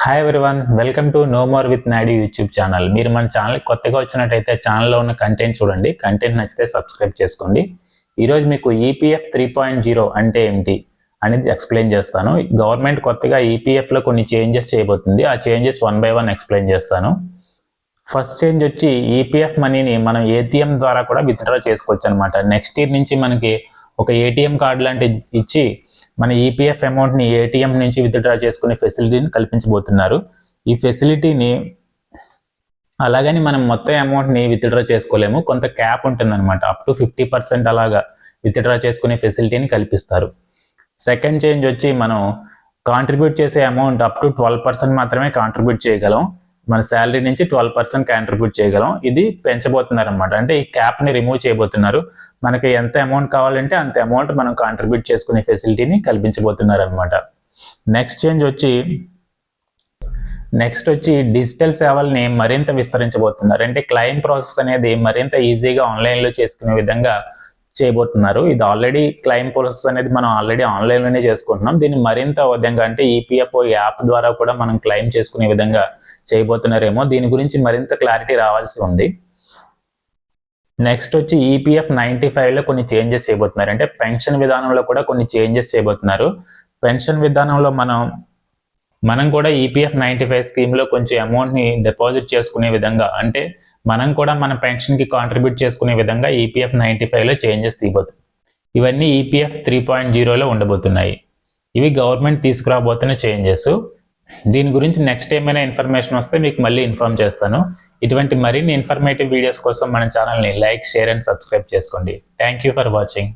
Hi everyone, welcome to know more with నాడి YouTube channel. మీరు మన ఛానల్ కొత్తగా వచ్చినట్టయితే ఛానల్లో ఉన్న కంటెంట్ చూడండి. కంటెంట్ నచ్చితే సబ్స్క్రైబ్ చేసుకోండి. ఈరోజు మీకు ఈపీఎఫ్ 3.0 అంటే ఏమిటి అనేది ఎక్స్ప్లెయిన్ చేస్తాను. గవర్నమెంట్ కొత్తగా ఈపీఎఫ్లో కొన్ని చేంజెస్ చేయబోతుంది. ఆ చేంజెస్ 1 by 1 ఎక్స్ప్లెయిన్ చేస్తాను. ఫస్ట్ చేంజ్ వచ్చి ఈపీఎఫ్ మనీని మనం ఏటీఎం ద్వారా కూడా విత్డ్రా చేసుకోవచ్చు అనమాట. నెక్స్ట్ ఇయర్ నుంచి మనకి ఒక ఏటీఎం కార్డు లాంటిది ఇచ్చి మన ఈపీఎఫ్ అమౌంట్ని ఏటీఎం నుంచి విత్డ్రా చేసుకునే ఫెసిలిటీని కల్పించబోతున్నారు. ఈ ఫెసిలిటీని అలాగని మనం మొత్తం అమౌంట్ని విత్డ్రా చేసుకోలేము. కొంత క్యాప్ ఉంటుందన్నమాట. అప్ టు 50% అలాగా విత్డ్రా చేసుకునే ఫెసిలిటీని కల్పిస్తారు. సెకండ్ చేంజ్ వచ్చి మనం కాంట్రిబ్యూట్ చేసే అమౌంట్ అప్ టు 12% మాత్రమే కాంట్రిబ్యూట్ చేయగలం. మన శాలరీ నుంచి 12% కాంట్రిబ్యూట్ చేయగలం. ఇది పెంచబోతున్నారు అనమాట. అంటే ఈ క్యాప్ని రిమూవ్ చేయబోతున్నారు. మనకి ఎంత అమౌంట్ కావాలంటే అంత అమౌంట్ మనం కాంట్రిబ్యూట్ చేసుకునే ఫెసిలిటీని కల్పించబోతున్నారు అనమాట. నెక్స్ట్ వచ్చి డిజిటల్ సేవల్ని మరింత విస్తరించబోతున్నారు. అంటే క్లెయిమ్ ప్రాసెస్ అనేది మరింత ఈజీగా ఆన్లైన్లో చేసుకునే విధంగా చేయబోతున్నారు. ఇది ఆల్రెడీ క్లెయిమ్ ప్రాసెస్ అనేది మనం ఆల్రెడీ ఆన్లైన్లోనే చేసుకుంటున్నాం. దీన్ని మరింత విధంగా అంటే ఈపీఎఫ్ఓ యాప్ ద్వారా కూడా మనం క్లెయిమ్ చేసుకునే విధంగా చేయబోతున్నారేమో. దీని గురించి మరింత క్లారిటీ రావాల్సి ఉంది. నెక్స్ట్ వచ్చి ఈపీఎఫ్ 95లో కొన్ని చేంజెస్ చేయబోతున్నారు. అంటే పెన్షన్ విధానంలో కూడా కొన్ని చేంజెస్ చేయబోతున్నారు. పెన్షన్ విధానంలో మనం కూడా ఈపీఎఫ్ 95 స్కీమ్లో కొంచెం అమౌంట్ని డిపాజిట్ చేసుకునే విధంగా, అంటే మనం కూడా మన పెన్షన్కి కాంట్రిబ్యూట్ చేసుకునే విధంగా ఈపీఎఫ్ 95లో చేంజెస్ తీయబోతుంది. ఇవన్నీ ఈపీఎఫ్ 3.0లో ఉండబోతున్నాయి. ఇవి గవర్నమెంట్ తీసుకురాబోతున్న చేంజెస్. దీని గురించి నెక్స్ట్ ఏమైనా ఇన్ఫర్మేషన్ వస్తే మీకు మళ్ళీ ఇన్ఫార్మ్ చేస్తాను. ఇటువంటి మరిన్ని ఇన్ఫర్మేటివ్ వీడియోస్ కోసం మన ఛానల్ని లైక్, షేర్ అండ్ సబ్స్క్రైబ్ చేసుకోండి. Thank you for watching.